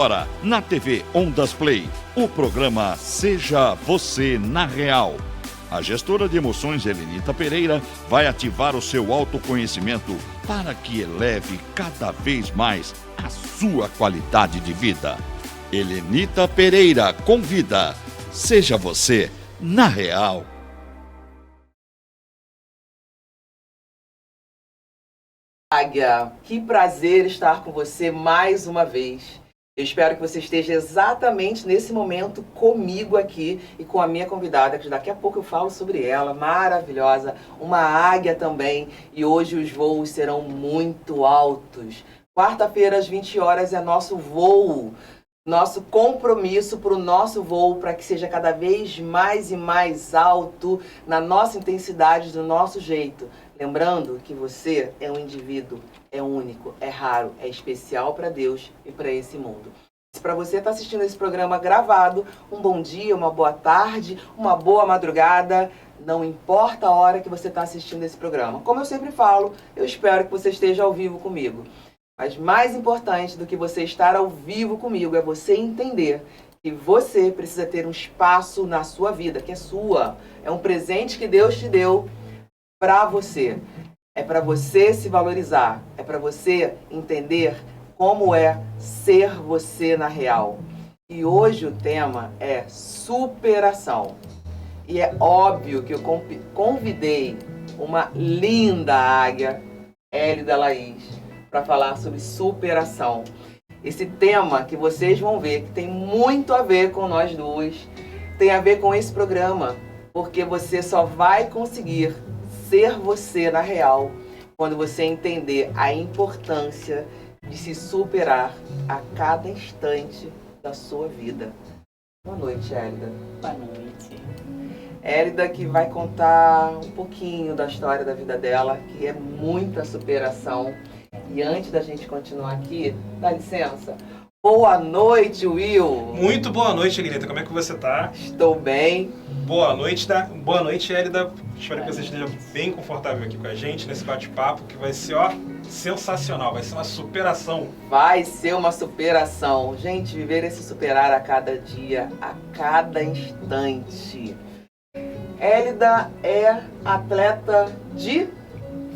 Agora, na TV Ondas Play, o programa Seja Você na Real. A gestora de emoções Helenita Pereira vai ativar o seu autoconhecimento para que eleve cada vez mais a sua qualidade de vida. Helenita Pereira convida. Seja você na Real. Águia, que prazer estar com você mais uma vez. Eu espero que você esteja exatamente nesse momento comigo aqui e com a minha convidada, que daqui a pouco eu falo sobre ela, maravilhosa, uma águia também, e hoje os voos serão muito altos. Quarta-feira às 20 horas é nosso voo, nosso compromisso para o nosso voo, para que seja cada vez mais e mais alto, na nossa intensidade, do nosso jeito. Lembrando que você é um indivíduo, é único, é raro, é especial para Deus e para esse mundo. Se para você estar assistindo esse programa gravado, um bom dia, uma boa tarde, uma boa madrugada, não importa a hora que você está assistindo esse programa. Como eu sempre falo, eu espero que você esteja ao vivo comigo. Mas mais importante do que você estar ao vivo comigo é você entender que você precisa ter um espaço na sua vida, que é sua. É um presente que Deus te deu para você. É para você se valorizar. É para você entender como é ser você na real. E hoje o tema é superação. E é óbvio que eu convidei uma linda águia, Hélida Laís, para falar sobre superação. Esse tema que vocês vão ver, que tem muito a ver com nós duas, tem a ver com esse programa, porque você só vai conseguir ser você na real quando você entender a importância de se superar a cada instante da sua vida. Boa noite, Hélida. Boa noite. Hélida, que vai contar um pouquinho da história da vida dela, que é muita superação. E antes da gente continuar aqui, dá licença. Boa noite, Will. Muito boa noite, Helenita. Como é que você tá? Estou bem. Boa noite, Boa noite, Hélida. Espero que você esteja bem confortável aqui com a gente nesse bate-papo, que vai ser, sensacional. Vai ser uma superação. Vai ser uma superação. Gente, viver esse superar a cada dia, a cada instante. Hélida é atleta de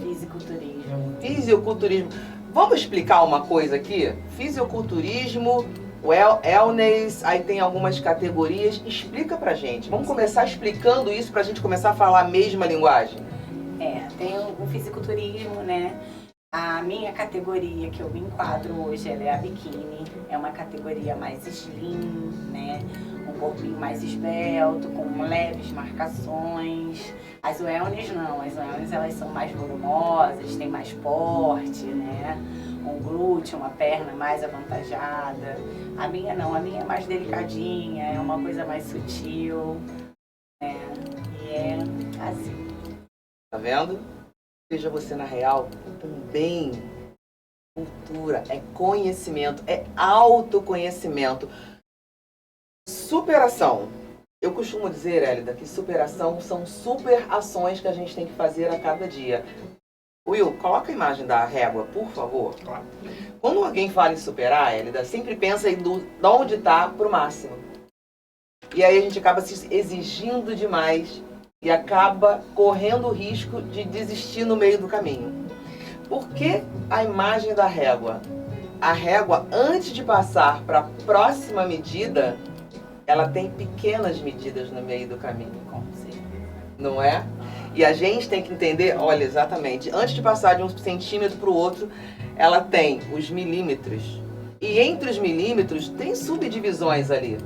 Fisiculturismo. fisiculturismo. Vamos explicar uma coisa aqui? Fisiculturismo, wellness, aí tem algumas categorias. Explica pra gente. Vamos começar explicando isso pra gente começar a falar a mesma linguagem. Tem o fisiculturismo, né? A minha categoria que eu me enquadro hoje, ela é a biquíni. É uma categoria mais slim, né? Um corpinho mais esbelto, com leves marcações. As wellness não, as wellness elas são mais volumosas, tem mais porte, né? Um glúteo, uma perna mais avantajada. A minha não, a minha é mais delicadinha, é uma coisa mais sutil, né? E é assim. Tá vendo? Seja você na real, também cultura, é conhecimento, é autoconhecimento. Superação. Eu costumo dizer, Hélida, que superação são super ações que a gente tem que fazer a cada dia. Will, coloca a imagem da régua, por favor. Claro. Quando alguém fala em superar, Hélida, sempre pensa em de onde está para o máximo. E aí a gente acaba se exigindo demais e acaba correndo o risco de desistir no meio do caminho. Por que a imagem da régua? A régua, antes de passar para a próxima medida, ela tem pequenas medidas no meio do caminho. Com certeza. Não é? E a gente tem que entender, olha, exatamente, antes de passar de um centímetro para o outro, ela tem os milímetros. E entre os milímetros tem subdivisões ali.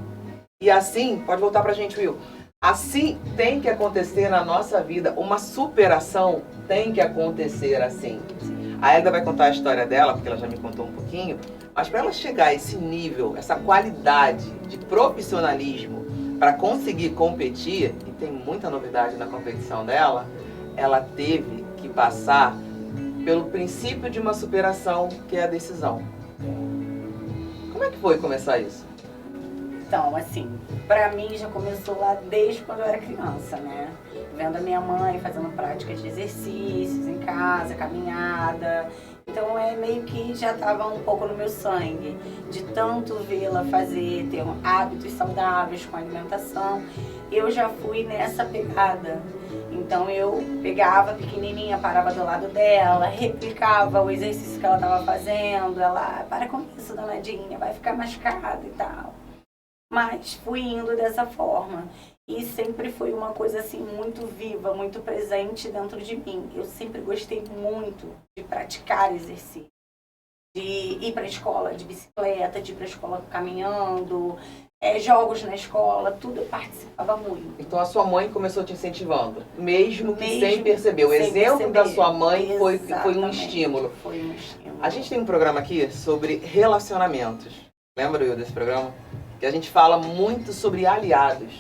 E assim, pode voltar pra gente, Will. Assim tem que acontecer na nossa vida, uma superação tem que acontecer assim. A Hélida vai contar a história dela, porque ela já me contou um pouquinho, mas para ela chegar a esse nível, essa qualidade de profissionalismo para conseguir competir, e tem muita novidade na competição dela, ela teve que passar pelo princípio de uma superação, que é a decisão. Como é que foi começar isso? Então, assim, pra mim já começou lá desde quando eu era criança, né? Vendo a minha mãe fazendo práticas de exercícios em casa, caminhada. Então meio que já estava um pouco no meu sangue, de tanto vê-la fazer, ter hábitos saudáveis com alimentação, eu já fui nessa pegada. Então eu pegava pequenininha, parava do lado dela, replicava o exercício que ela estava fazendo, ela, para com isso, danadinha, vai ficar machucada e tal. Mas fui indo dessa forma. E sempre foi uma coisa assim muito viva, muito presente dentro de mim. Eu sempre gostei muito de praticar exercício, de ir para a escola de bicicleta, de ir para a escola caminhando, jogos na escola, tudo eu participava muito. Então a sua mãe começou te incentivando, mesmo que sem perceber. O sem exemplo perceber. da sua mãe foi um Exatamente. estímulo. Foi um estímulo. A gente tem um programa aqui sobre relacionamentos. Lembra, Will, desse programa? Que a gente fala muito sobre aliados.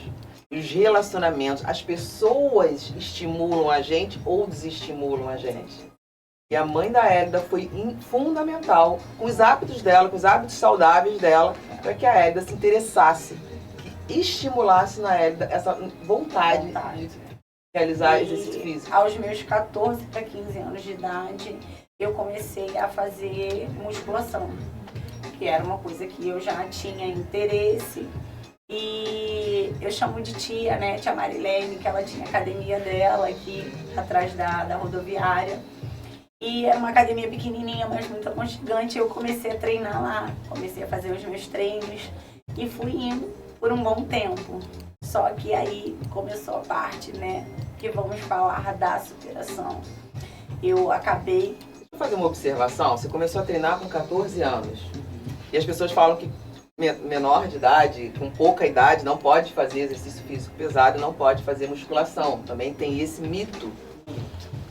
Os relacionamentos, as pessoas estimulam a gente ou desestimulam a gente. E a mãe da Hélida foi fundamental com os hábitos dela, com os hábitos saudáveis dela, para que a Hélida se interessasse, que estimulasse na Hélida essa vontade de realizar exercício físico. Aos meus 14 para 15 anos de idade, eu comecei a fazer musculação, que era uma coisa que eu já tinha interesse. E eu chamo de tia, né? Tia Marilene, que ela tinha a academia dela aqui atrás da rodoviária. E era uma academia pequenininha, mas muito aconchegante. Eu comecei a treinar lá, comecei a fazer os meus treinos e fui indo por um bom tempo. Só que aí começou a parte, né, que vamos falar da superação. Eu acabei... Deixa eu fazer uma observação. Você começou a treinar com 14 anos. E as pessoas falam que menor de idade, com pouca idade, não pode fazer exercício físico pesado, não pode fazer musculação. Também tem esse mito,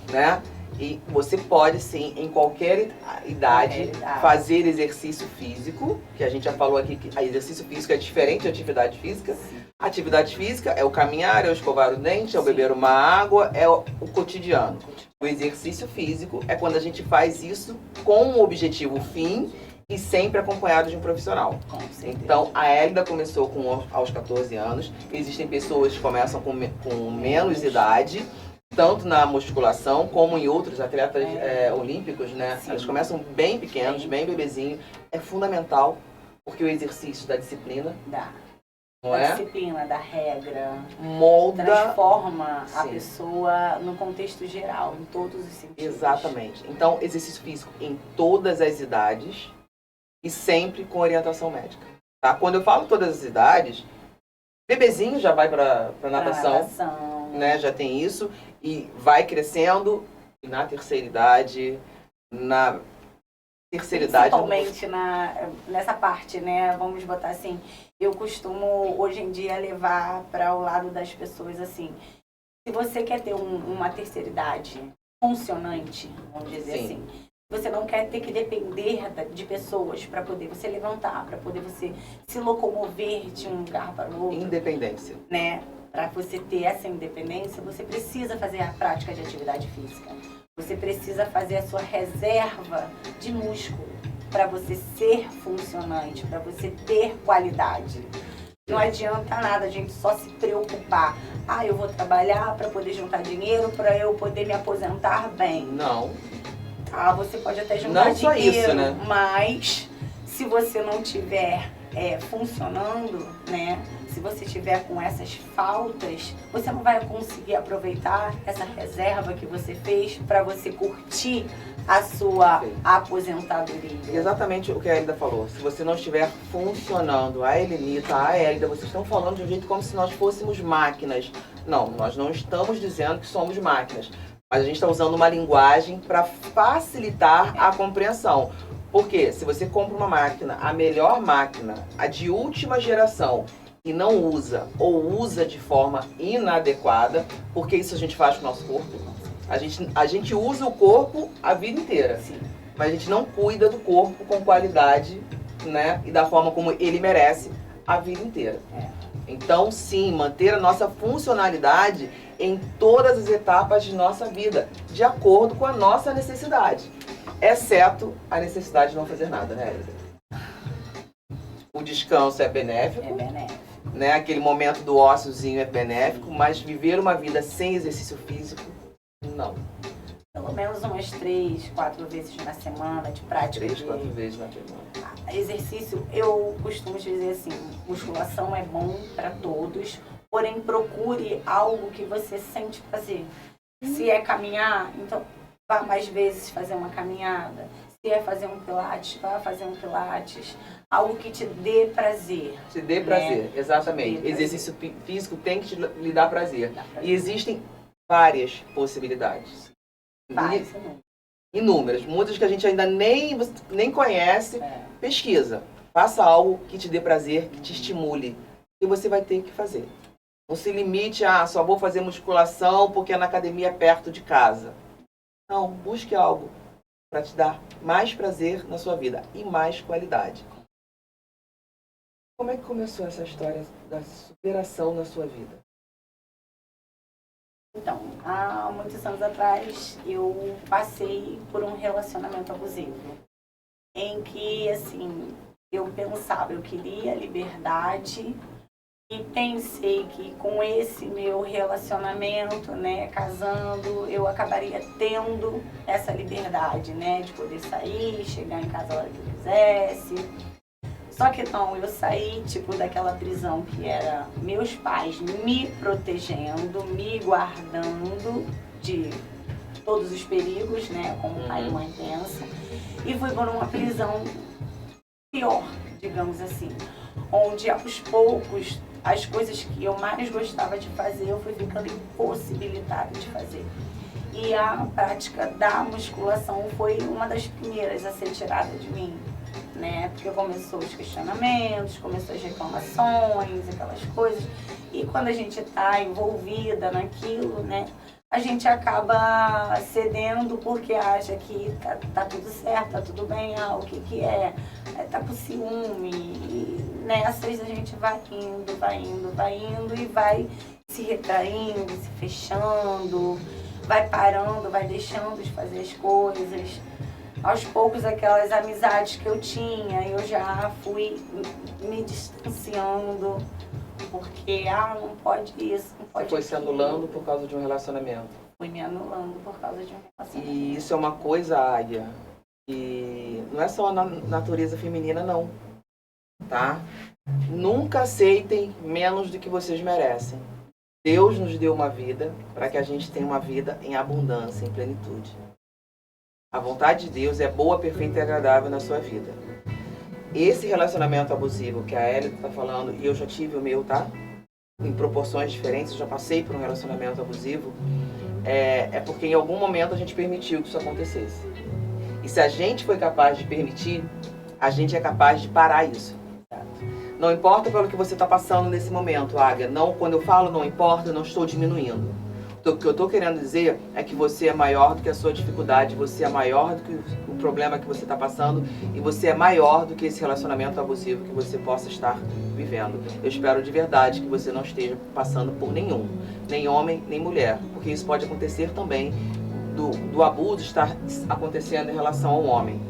né? E você pode sim, em qualquer idade, fazer exercício físico, que a gente já falou aqui que exercício físico é diferente de atividade física. Atividade física é o caminhar, é o escovar o dente, é o beber uma água, é o cotidiano. O exercício físico é quando a gente faz isso com um objetivo fim e sempre acompanhado de um profissional. Então, a Hélida começou aos 14 anos. Existem pessoas que começam com menos idade, tanto na musculação como em outros atletas olímpicos, né? Sim. Elas começam bem pequenos, bem bebezinho. É fundamental, porque o exercício da disciplina, não da é? disciplina, da regra, Molda. transforma a Sim. pessoa no contexto geral, em todos os sentidos. Exatamente. Então, exercício físico em todas as idades e sempre com orientação médica. Tá? Quando eu falo todas as idades, bebezinho já vai para natação, né? Já tem isso e vai crescendo e na terceira idade, Principalmente nessa parte, né? Vamos botar assim, eu costumo hoje em dia levar para o lado das pessoas assim, se você quer ter uma terceira idade funcionante, vamos dizer assim, você não quer ter que depender de pessoas para poder você levantar, para poder você se locomover de um lugar para o outro. Independência. Né? Para você ter essa independência, você precisa fazer a prática de atividade física. Você precisa fazer a sua reserva de músculo para você ser funcionante, para você ter qualidade. Não adianta nada a gente só se preocupar. Eu vou trabalhar para poder juntar dinheiro, para eu poder me aposentar bem. Não. Você pode até juntar não só dinheiro, isso, né? mas se você não tiver funcionando, né? Se você tiver com essas faltas, você não vai conseguir aproveitar essa reserva que você fez para você curtir a sua aposentadoria. Exatamente o que a Hélida falou. Se você não estiver funcionando, a Helenita, a Hélida, vocês estão falando de um jeito como se nós fôssemos máquinas. Não, nós não estamos dizendo que somos máquinas. Mas a gente está usando uma linguagem para facilitar a compreensão. Porque se você compra uma máquina, a melhor máquina, a de última geração, e não usa ou usa de forma inadequada, porque isso a gente faz com o nosso corpo. A gente usa o corpo a vida inteira, mas a gente não cuida do corpo com qualidade, né? E da forma como ele merece a vida inteira. Então, sim, manter a nossa funcionalidade em todas as etapas de nossa vida, de acordo com a nossa necessidade. Exceto a necessidade de não fazer nada, né, Hélida? O descanso é benéfico. É benéfico. Né? Aquele momento do óciozinho é benéfico, mas viver uma vida sem exercício físico, não. Eu pelo menos umas 3, 4 vezes na semana de prática. 3, 4 vezes na semana. Exercício, eu costumo dizer assim, musculação é bom para todos, porém procure algo que você sente prazer. Se é caminhar, então vá mais vezes fazer uma caminhada. Se é fazer um pilates, vá fazer um pilates. Algo que te dê prazer. Te dê prazer, né? exatamente. Te dê Exercício físico tem que lhe dar prazer. Dá prazer. E existem várias possibilidades. Faz, Inúmeras. Muitas que a gente ainda nem conhece. Pesquisa. Faça algo que te dê prazer, que te estimule. E você vai ter que fazer. Não se limite a só vou fazer musculação porque é na academia perto de casa. Não, busque algo para te dar mais prazer na sua vida e mais qualidade. Como é que começou essa história da superação na sua vida? Então, há muitos anos atrás, eu passei por um relacionamento abusivo, em que, assim, eu pensava, eu queria liberdade e pensei que com esse meu relacionamento, né, casando, eu acabaria tendo essa liberdade, né, de poder sair, chegar em casa a hora que eu quisesse. Só que não, eu saí, tipo, daquela prisão que era meus pais me protegendo, me guardando de todos os perigos, né, como pai e mãe pensam, e fui por uma prisão pior, digamos assim, onde aos poucos as coisas que eu mais gostava de fazer, eu fui ficando impossibilitada de fazer. E a prática da musculação foi uma das primeiras a ser tirada de mim, né? Porque começou os questionamentos, começou as reclamações, aquelas coisas. E quando a gente está envolvida naquilo, né? A gente acaba cedendo porque acha que tá tudo certo, tá tudo bem, o que é? Tá com ciúme. E nessas a gente vai indo e vai se retraindo, se fechando, vai parando, vai deixando de fazer as coisas. Aos poucos, aquelas amizades que eu tinha, eu já fui me distanciando, porque, não pode isso, não pode Foi se aquilo. anulando por causa de um relacionamento. Fui me anulando por causa de um relacionamento. E isso é uma coisa, Águia, que não é só na natureza feminina, não. Tá? Nunca aceitem menos do que vocês merecem. Deus nos deu uma vida para que a gente tenha uma vida em abundância, em plenitude. A vontade de Deus é boa, perfeita e agradável na sua vida. Esse relacionamento abusivo que a Ellie está falando, e eu já tive o meu, tá? Em proporções diferentes, eu já passei por um relacionamento abusivo, é porque em algum momento a gente permitiu que isso acontecesse. E se a gente foi capaz de permitir, a gente é capaz de parar isso. Não importa pelo que você está passando nesse momento, Águia. Não, quando eu falo não importa, eu não estou diminuindo. O que eu estou querendo dizer é que você é maior do que a sua dificuldade, você é maior do que o problema que você está passando e você é maior do que esse relacionamento abusivo que você possa estar vivendo. Eu espero de verdade que você não esteja passando por nenhum, nem homem, nem mulher, porque isso pode acontecer também do abuso estar acontecendo em relação ao homem.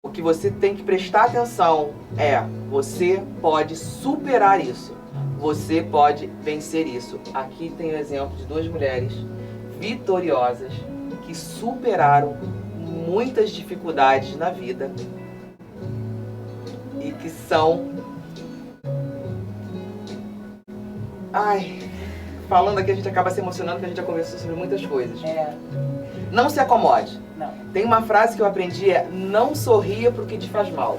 O que você tem que prestar atenção você pode superar isso. Você pode vencer isso. Aqui tem o exemplo de 2 mulheres vitoriosas que superaram muitas dificuldades na vida e que são... falando aqui a gente acaba se emocionando porque a gente já conversou sobre muitas coisas. Não se acomode. Não. Tem uma frase que eu aprendi, não sorria pro que te faz mal.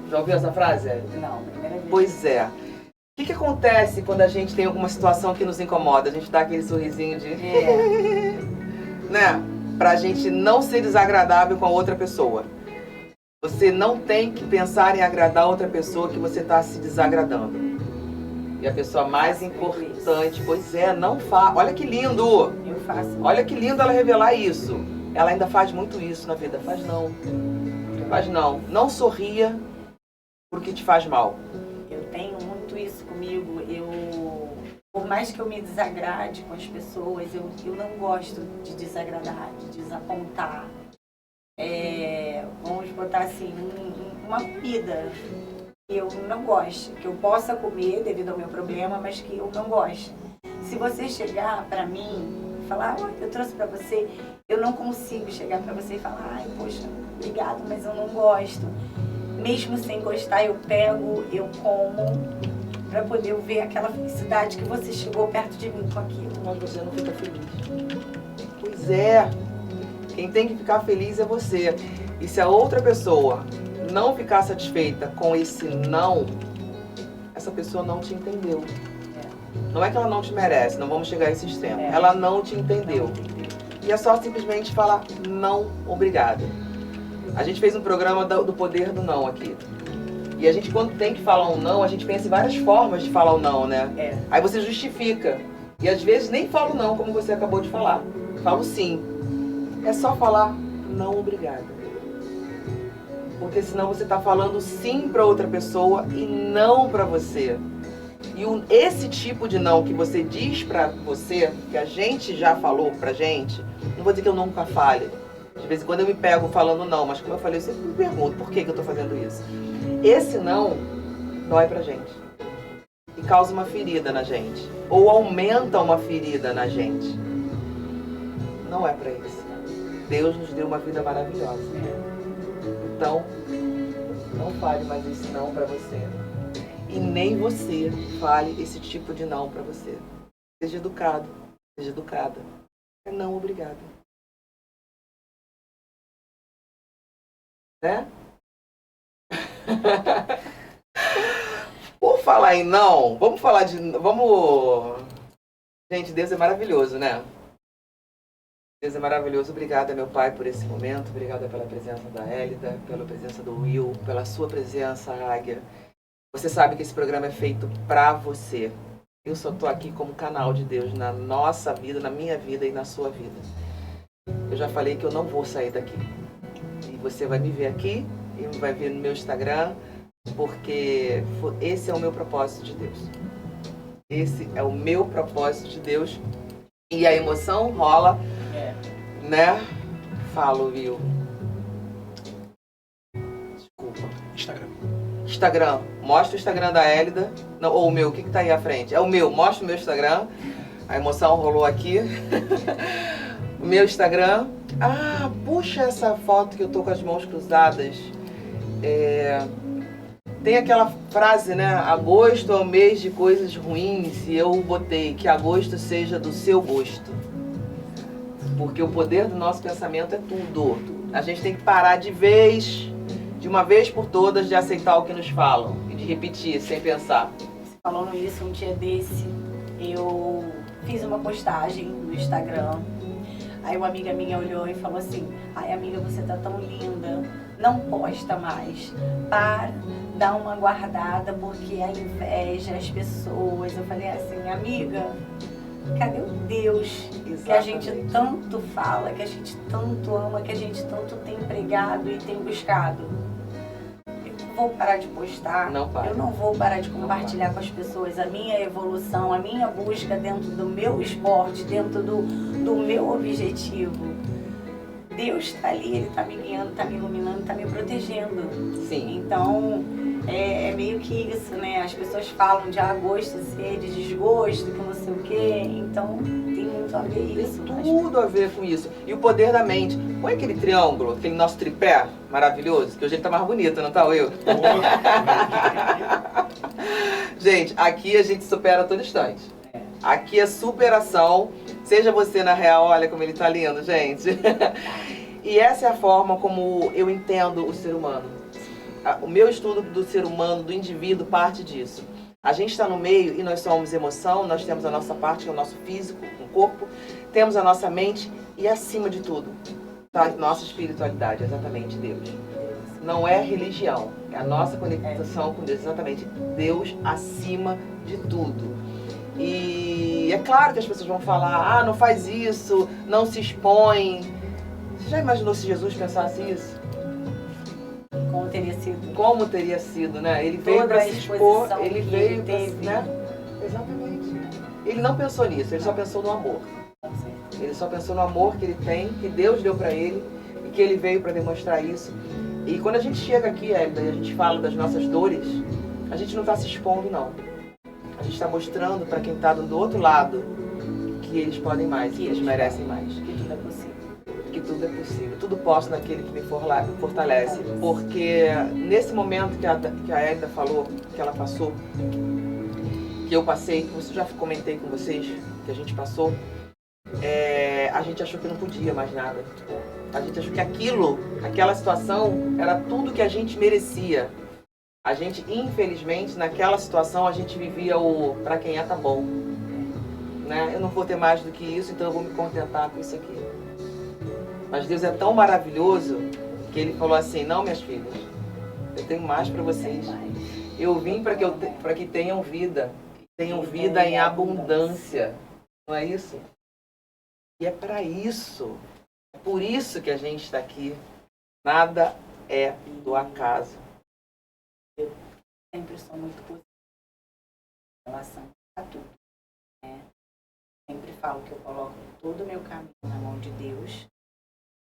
Já ouviu essa frase? Não, primeira vez. Pois é. O que acontece quando a gente tem alguma situação que nos incomoda? A gente dá aquele sorrisinho de... né? Pra gente não ser desagradável com a outra pessoa. Você não tem que pensar em agradar a outra pessoa que você está se desagradando. E a pessoa mais importante, não faz. Olha que lindo! Eu faço. Olha que lindo ela revelar isso. Ela ainda faz muito isso na vida. Faz não. Faz não. Não sorria porque te faz mal. Eu tenho muito isso comigo. Por mais que eu me desagrade com as pessoas, eu não gosto de desagradar, de desapontar. Vamos botar assim, uma comida que eu não gosto, que eu possa comer devido ao meu problema, mas que eu não gosto. Se você chegar para mim falar, olha, eu trouxe pra você, eu não consigo chegar pra você e falar, ai, poxa, obrigado, mas eu não gosto. Mesmo sem gostar, eu pego, eu como, pra poder ver aquela felicidade que você chegou perto de mim com aquilo. Mas você não fica feliz. Pois é. Quem tem que ficar feliz é você. E se a outra pessoa não ficar satisfeita com esse não, essa pessoa não te entendeu. Não é que ela não te merece, não vamos chegar a esse extremo. Ela não te entendeu. E é só simplesmente falar não, obrigada. A gente fez um programa do poder do não aqui. E a gente, quando tem que falar um não, a gente pensa em várias formas de falar o não, né? Aí você justifica. E às vezes nem fala o não, como você acabou de falar. Falo sim. É só falar não, obrigada. Porque senão você está falando sim para outra pessoa e não para você. E esse tipo de não que você diz para você, que a gente já falou pra gente, não vou dizer que eu nunca fale. De vez em quando eu me pego falando não, mas como eu falei, eu sempre me pergunto por que eu estou fazendo isso. Esse não dói pra gente. E causa uma ferida na gente. Ou aumenta uma ferida na gente. Não é pra isso. Deus nos deu uma vida maravilhosa. Então, não fale mais esse não pra você. E nem você fale esse tipo de não pra você. Seja educado, seja educada. É não, obrigada. Né? Por falar em não, vamos falar de... Gente, Deus é maravilhoso, né? Deus é maravilhoso. Obrigada, meu Pai, por esse momento. Obrigada pela presença da Hélida, pela presença do Will, pela sua presença, Águia. Você sabe que esse programa é feito pra você. Eu só tô aqui como canal de Deus na nossa vida, na minha vida e na sua vida. Eu já falei que eu não vou sair daqui. E você vai me ver aqui e vai ver no meu Instagram, porque esse é o meu propósito de Deus. Esse é o meu propósito de Deus. E a emoção rola, né? Falo, viu? Desculpa. Instagram. Mostra o Instagram da Hélida. Não, ou o meu, o que tá aí à frente? É o meu, mostra o meu Instagram. A emoção rolou aqui. O meu Instagram. Ah, puxa essa foto que eu tô com as mãos cruzadas. Tem aquela frase, né? Agosto é o mês de coisas ruins. E eu botei que agosto seja do seu gosto. Porque o poder do nosso pensamento é tudo. A gente tem que parar de uma vez por todas, de aceitar o que nos falam. E de repetir, sem pensar. Falando isso, um dia desse, eu fiz uma postagem no Instagram. Aí uma amiga minha olhou e falou assim, ai amiga, você tá tão linda, não posta mais, para, dá uma guardada, porque a inveja, as pessoas. Eu falei assim, amiga, cadê o Deus que a gente tanto fala, que a gente tanto ama, que a gente tanto tem pregado e tem buscado? Vou parar de postar, eu não vou parar de compartilhar com as pessoas a minha evolução, a minha busca dentro do meu esporte, dentro do meu objetivo. Deus está ali, Ele está me guiando, está me iluminando, está me protegendo. Sim. Então, é meio que isso, né? As pessoas falam de gosto, sede, desgosto, que não sei o quê. Então, tem muito a ver isso. Tem tudo a ver com isso. E o poder da mente. Põe aquele triângulo, aquele nosso tripé maravilhoso, que hoje ele tá mais bonito, não tá, Will? Gente, aqui a gente supera todo instante. Aqui é superação. Seja você na real, olha como ele tá lindo, gente. E essa é a forma como eu entendo o ser humano. O meu estudo do ser humano, do indivíduo, parte disso. A gente está no meio e nós somos emoção, nós temos a nossa parte, que é o nosso físico, o corpo, temos a nossa mente e, acima de tudo, tá? Nossa espiritualidade, exatamente, Deus. Não é religião, é a nossa conexão com Deus, exatamente. Deus acima de tudo. E é claro que as pessoas vão falar, não faz isso, não se expõe. Você já imaginou se Jesus pensasse isso? Como teria sido? Como teria sido, né? Ele veio para se expor, ele veio para, né? Exatamente. Ele não pensou nisso, ele só pensou no amor. Ele só pensou no amor que ele tem, que Deus deu para ele e que ele veio para demonstrar isso. E quando a gente chega aqui, Hélida, e a gente fala das nossas dores, a gente não está se expondo, não. A gente está mostrando para quem está do outro lado que eles podem mais, que eles merecem mais. Que tudo é possível. Que tudo é possível. Tudo posso naquele que me fortalece. Porque nesse momento que a Hélida falou, que ela passou, que eu passei, que eu já comentei com vocês, que a gente passou, a gente achou que não podia mais nada. A gente achou que aquela situação, era tudo que a gente merecia. A gente, infelizmente, naquela situação, a gente vivia o pra quem tá bom. Né? Eu não vou ter mais do que isso, então eu vou me contentar com isso aqui. Mas Deus é tão maravilhoso que Ele falou assim, não, minhas filhas, eu tenho mais para vocês. Eu vim para que tenham vida em abundância. Não é isso? E é para isso. É por isso que a gente está aqui. Nada é do acaso. Eu sempre sou muito positiva em relação a tudo. Né? Sempre falo que eu coloco todo o meu caminho na mão de Deus,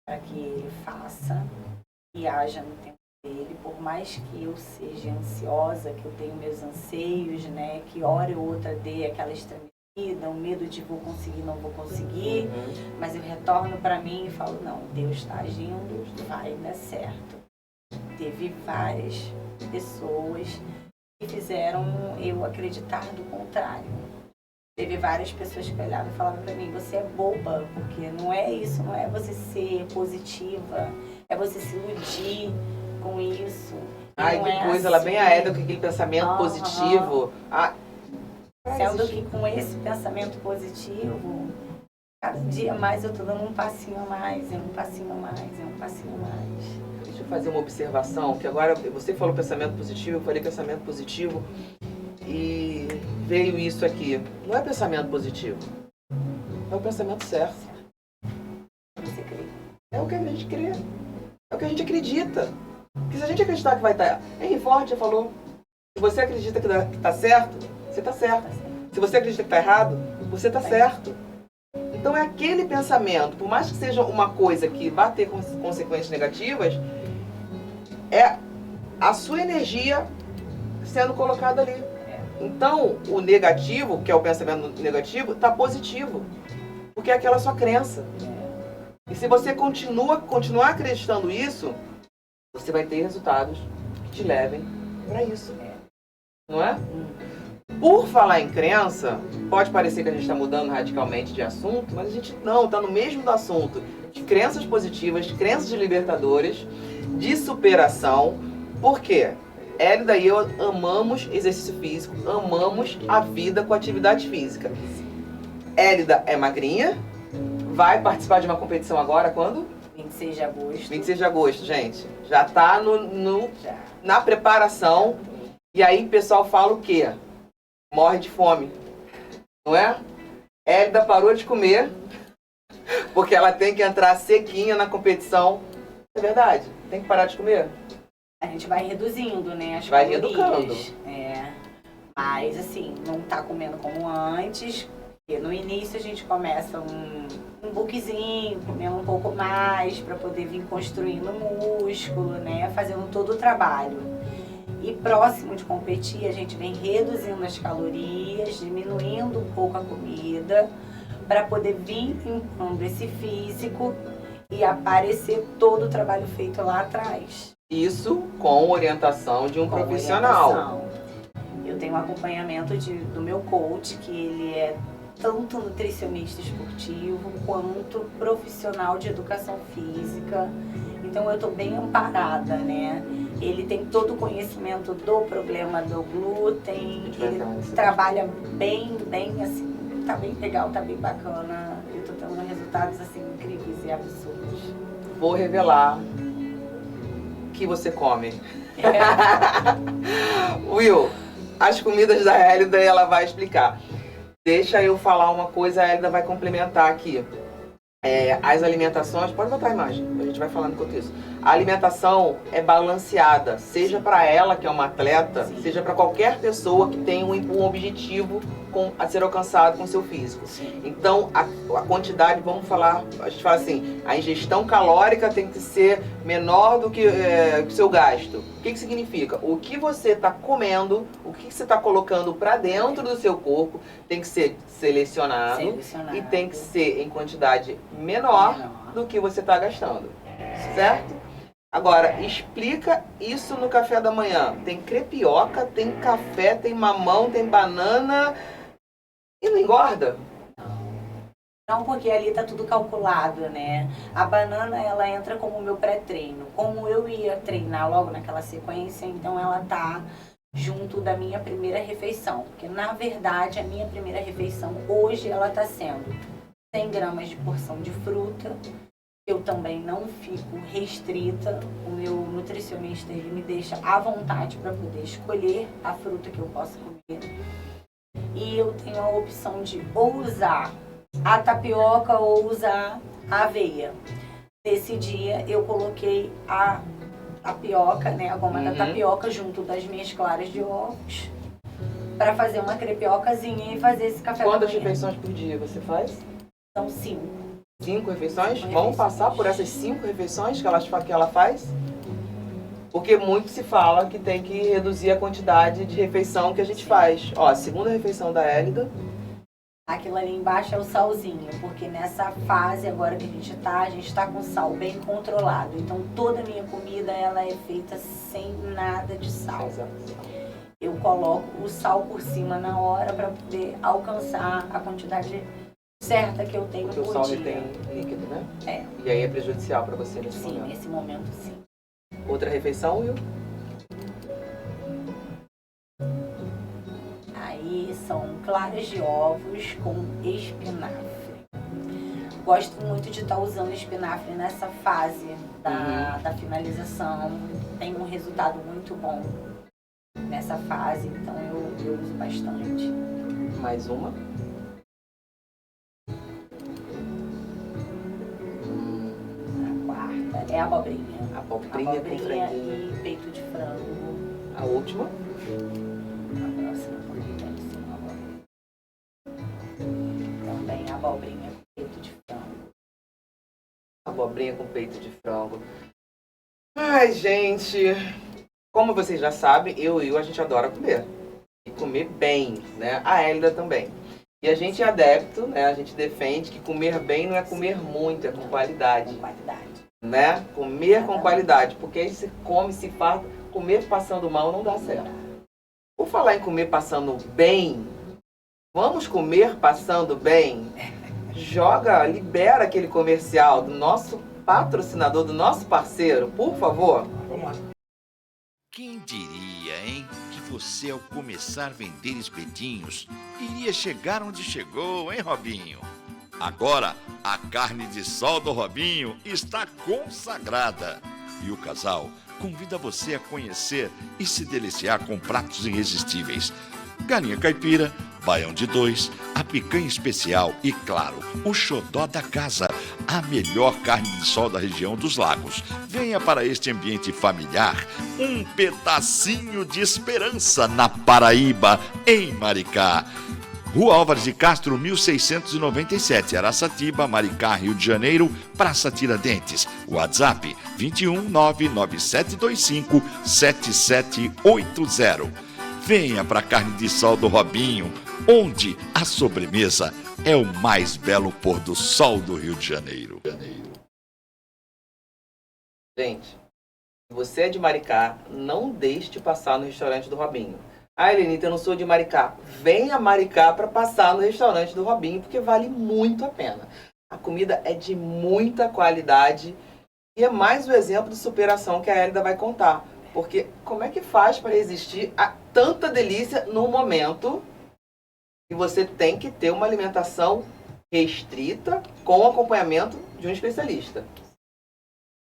para que Ele faça e haja no tempo dele, por mais que eu seja ansiosa, que eu tenho meus anseios, né, que hora ou outra dê aquela estremecida, um medo de vou conseguir, não vou conseguir, mas eu retorno para mim e falo, não, Deus está agindo, vai dar certo. Teve várias pessoas que fizeram eu acreditar do contrário. Teve várias pessoas que olhavam e falavam pra mim, você é boba, porque não é isso, não é você ser positiva, é você se iludir com isso. Ai, não que é coisa, assim. ela bem aérea com aquele pensamento positivo. Sendo que com esse pensamento positivo, cada dia mais eu tô dando um passinho a mais, um passinho a mais, um passinho a mais. Deixa eu fazer uma observação, que agora você falou pensamento positivo, eu falei pensamento positivo. E veio isso aqui. Não é pensamento positivo. É o pensamento certo. Você crê? É o que a gente crê. É o que a gente acredita. Porque se a gente acreditar que vai estar... Henry Ford já falou. Se você acredita que está certo, você está certo. Se você acredita que está errado, você está certo. Então é aquele pensamento, por mais que seja uma coisa que vai ter consequências negativas, é a sua energia sendo colocada ali. Então, o negativo, que é o pensamento negativo, está positivo. Porque é aquela sua crença. E se você continuar acreditando isso, você vai ter resultados que te levem para isso. Não é? Por falar em crença, pode parecer que a gente está mudando radicalmente de assunto, mas a gente não, está no mesmo do assunto. De crenças positivas, de crenças de libertadores, de superação. Por quê? Hélida e eu amamos exercício físico, amamos a vida com atividade física. Hélida é magrinha, vai participar de uma competição agora, quando? 26 de agosto. 26 de agosto, gente. Já está na preparação. E aí o pessoal fala o quê? Morre de fome. Não é? Hélida parou de comer, porque ela tem que entrar sequinha na competição. É verdade? Tem que parar de comer? A gente vai reduzindo, né, as vai calorias. reeducando. Mas, assim, não tá comendo como antes. Porque no início a gente começa um bookzinho, comendo um pouco mais, para poder vir construindo músculo, né, fazendo todo o trabalho. E próximo de competir, a gente vem reduzindo as calorias, diminuindo um pouco a comida, para poder vir limpando esse físico e aparecer todo o trabalho feito lá atrás. Isso com orientação de um profissional. Orientação. Eu tenho um acompanhamento do meu coach, que ele é tanto nutricionista esportivo quanto profissional de educação física. Então eu estou bem amparada, né? Ele tem todo o conhecimento do problema do glúten, ele trabalha bem assim, tá bem legal, tá bem bacana. Eu tô tendo resultados assim incríveis e absurdos. Vou revelar que você come. Will, as comidas da Hélida ela vai explicar. Deixa eu falar uma coisa, a Hélida vai complementar aqui. As alimentações, pode botar a imagem, a gente vai falando enquanto isso. A alimentação é balanceada, seja para ela, que é uma atleta, seja para qualquer pessoa que tem um objetivo a ser alcançado com o seu físico. Então, a quantidade, vamos falar, a gente fala assim, a ingestão calórica tem que ser menor do que o seu gasto. O que significa? O que você está comendo, o que você está colocando para dentro do seu corpo tem que ser selecionado e tem que ser em quantidade menor do que você está gastando. Certo? Agora, explica isso no café da manhã. Tem crepioca, tem café, tem mamão, tem banana e não engorda? Não, porque ali tá tudo calculado, né? A banana, ela entra como meu pré-treino. Como eu ia treinar logo naquela sequência, então ela tá junto da minha primeira refeição. Porque, na verdade, a minha primeira refeição hoje, ela tá sendo 100 gramas de porção de fruta. Eu também não fico restrita, o meu nutricionista ele me deixa à vontade para poder escolher a fruta que eu posso comer. E eu tenho a opção de ou usar a tapioca ou usar a aveia. Nesse dia eu coloquei a tapioca, né, a goma da tapioca junto das minhas claras de ovos para fazer uma crepiocazinha e fazer esse café da manhã. Quantas refeições por dia você faz? São 5. 5 refeições? Vamos passar por essas 5 refeições que ela faz? Porque muito se fala que tem que reduzir a quantidade de refeição que a gente faz. Ó, a segunda refeição da Hélida. Aquilo ali embaixo é o salzinho, porque nessa fase agora que a gente tá com sal bem controlado. Então toda a minha comida ela é feita sem nada de sal. Eu coloco o sal por cima na hora para poder alcançar a quantidade certa que eu tenho por dia. Porque o sal retém líquido, né? É. E aí é prejudicial para você nesse momento. Sim, nesse momento sim. Outra refeição, Will? Aí são claras de ovos com espinafre. Gosto muito de estar usando espinafre nessa fase da finalização. Tem um resultado muito bom nessa fase, então eu uso bastante. Mais uma? É a abobrinha. Abobrinha com franguinho. E peito de frango. A última? A próxima também abobrinha com peito de frango. Abobrinha com peito de frango. Ai, gente. Como vocês já sabem, eu e a gente adora comer. E comer bem, né? A Hélida também. E a gente é adepto, né? A gente defende que comer bem não é comer muito, é com qualidade. Com qualidade. Né? Comer com qualidade, porque aí se come, se farta, comer passando mal não dá certo. Por falar em comer passando bem, vamos comer passando bem? Libera aquele comercial do nosso patrocinador, do nosso parceiro, por favor. Vamos lá. Quem diria, hein, que você ao começar a vender espetinhos iria chegar onde chegou, hein, Robinho? Agora, a carne de sol do Robinho está consagrada. E o casal convida você a conhecer e se deliciar com pratos irresistíveis. Galinha caipira, baião de 2, a picanha especial e, claro, o xodó da casa, a melhor carne de sol da região dos lagos. Venha para este ambiente familiar, um pedacinho de esperança na Paraíba, em Maricá. Rua Álvares de Castro, 1697, Araçatiba, Maricá, Rio de Janeiro, Praça Tiradentes. WhatsApp 21 99725 7780. Venha para a carne de sol do Robinho, onde a sobremesa é o mais belo pôr do sol do Rio de Janeiro. Gente, se você é de Maricá, não deixe de passar no restaurante do Robinho. Ah, Helenita, eu não sou de Maricá. Venha a Maricá para passar no restaurante do Robinho, porque vale muito a pena. A comida é de muita qualidade e é mais um exemplo de superação que a Hélida vai contar. Porque como é que faz para resistir a tanta delícia no momento que você tem que ter uma alimentação restrita com acompanhamento de um especialista?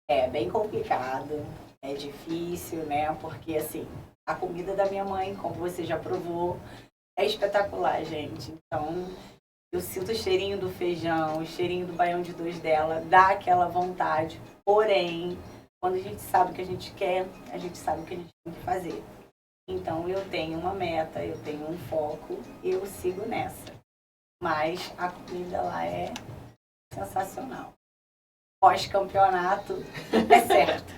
É bem complicado, é difícil, né? Porque assim, a comida da minha mãe, como você já provou, é espetacular, gente. Então, eu sinto o cheirinho do feijão, o cheirinho do baião de 2 dela, dá aquela vontade. Porém, Quando a gente sabe o que a gente quer, a gente sabe o que a gente tem que fazer. Então, eu tenho uma meta, eu tenho um foco, eu sigo nessa. Mas a comida lá é sensacional. Pós-campeonato é certo.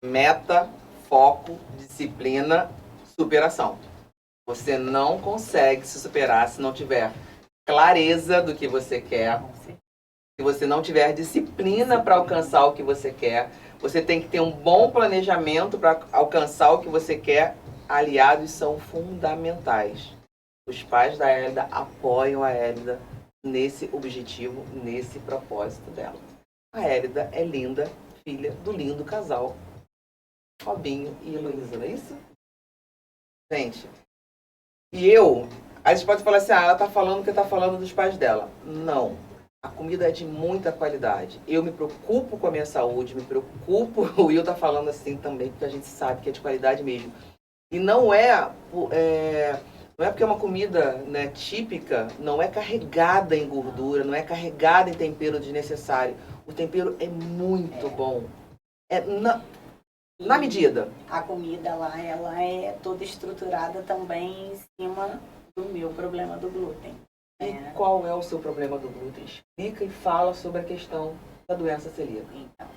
Meta, foco, disciplina, superação. Você não consegue se superar se não tiver clareza do que você quer. Se você não tiver disciplina para alcançar o que você quer. Você tem que ter um bom planejamento para alcançar o que você quer. Aliados são fundamentais. Os pais da Hélida apoiam a Hélida nesse objetivo, nesse propósito dela. A Hélida é linda, filha do lindo casal Robinho e Heloísa, não é isso? Gente, a gente pode falar assim, ela tá falando que tá falando dos pais dela. Não. A comida é de muita qualidade. Eu me preocupo com a minha saúde, me preocupo, o Will tá falando assim também, porque a gente sabe que é de qualidade mesmo. E não é porque é uma comida, né, típica, não é carregada em gordura, não é carregada em tempero desnecessário. O tempero é muito bom. É na medida. A comida lá, ela é toda estruturada também em cima do meu problema do glúten. E qual é o seu problema do glúten? Explica e fala sobre a questão da doença celíaca. Então,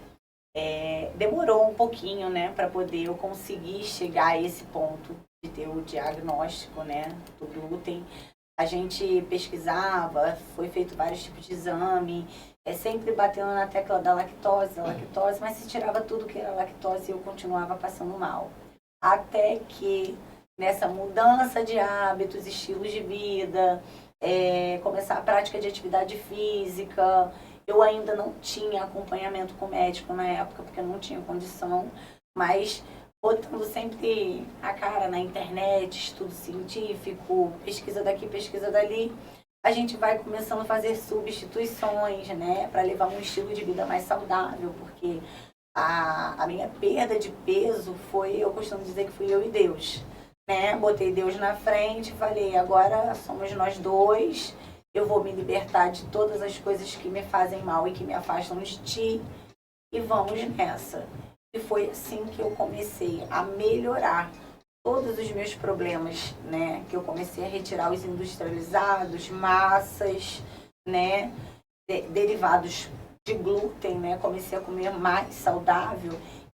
demorou um pouquinho, né, para poder eu conseguir chegar a esse ponto de ter o diagnóstico, né, do glúten. A gente pesquisava, foi feito vários tipos de exame, sempre batendo na tecla da lactose, mas se tirava tudo que era lactose e eu continuava passando mal. Até que nessa mudança de hábitos, estilos de vida, começar a prática de atividade física, eu ainda não tinha acompanhamento com médico na época, porque eu não tinha condição, mas botando sempre a cara na internet, estudo científico, pesquisa daqui, pesquisa dali, a gente vai começando a fazer substituições, né, para levar um estilo de vida mais saudável, porque a minha perda de peso foi, eu costumo dizer que fui eu e Deus, né, botei Deus na frente, falei, agora somos nós dois, eu vou me libertar de todas as coisas que me fazem mal e que me afastam de ti, e vamos nessa. E foi assim que eu comecei a melhorar todos os meus problemas, né? Que eu comecei a retirar os industrializados, massas, né? Derivados de glúten, né? Comecei a comer mais saudável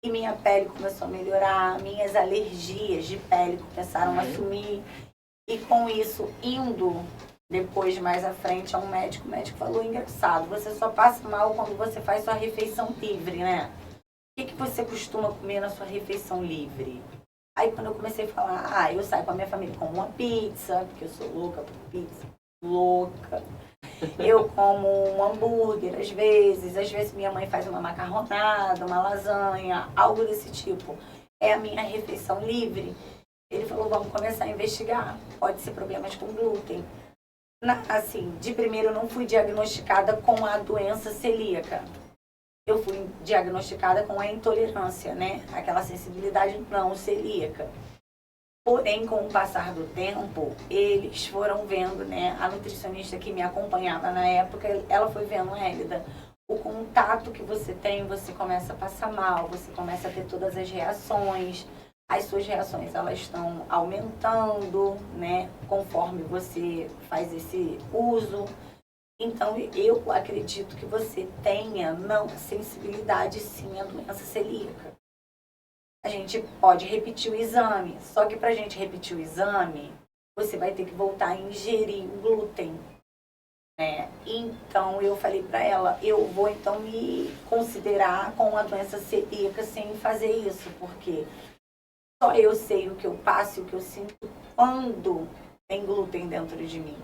e minha pele começou a melhorar, minhas alergias de pele começaram a sumir. E com isso, indo depois, mais à frente, a um médico, o médico falou, engraçado, você só passa mal quando você faz sua refeição livre, né? O que você costuma comer na sua refeição livre? Aí quando eu comecei a falar, eu saio com a minha família, como uma pizza, porque eu sou louca por pizza, louca. Eu como um hambúrguer às vezes minha mãe faz uma macarronada, uma lasanha, algo desse tipo. É a minha refeição livre. Ele falou, vamos começar a investigar, pode ser problemas com glúten. Assim, de primeiro eu não fui diagnosticada com a doença celíaca. Eu fui diagnosticada com a intolerância, né? Aquela sensibilidade não celíaca. Porém, com o passar do tempo, eles foram vendo, né? A nutricionista que me acompanhava na época, ela foi vendo, Hélida, o contato que você tem, você começa a passar mal, você começa a ter todas as reações. As suas reações, elas estão aumentando, né? Conforme você faz esse uso. Então, eu acredito que você tenha, não sensibilidade, sim, à doença celíaca. A gente pode repetir o exame, só que para a gente repetir o exame, você vai ter que voltar a ingerir o glúten, né? Então, eu falei para ela, eu vou então me considerar com a doença celíaca sem fazer isso, porque só eu sei o que eu passo e o que eu sinto quando tem glúten dentro de mim.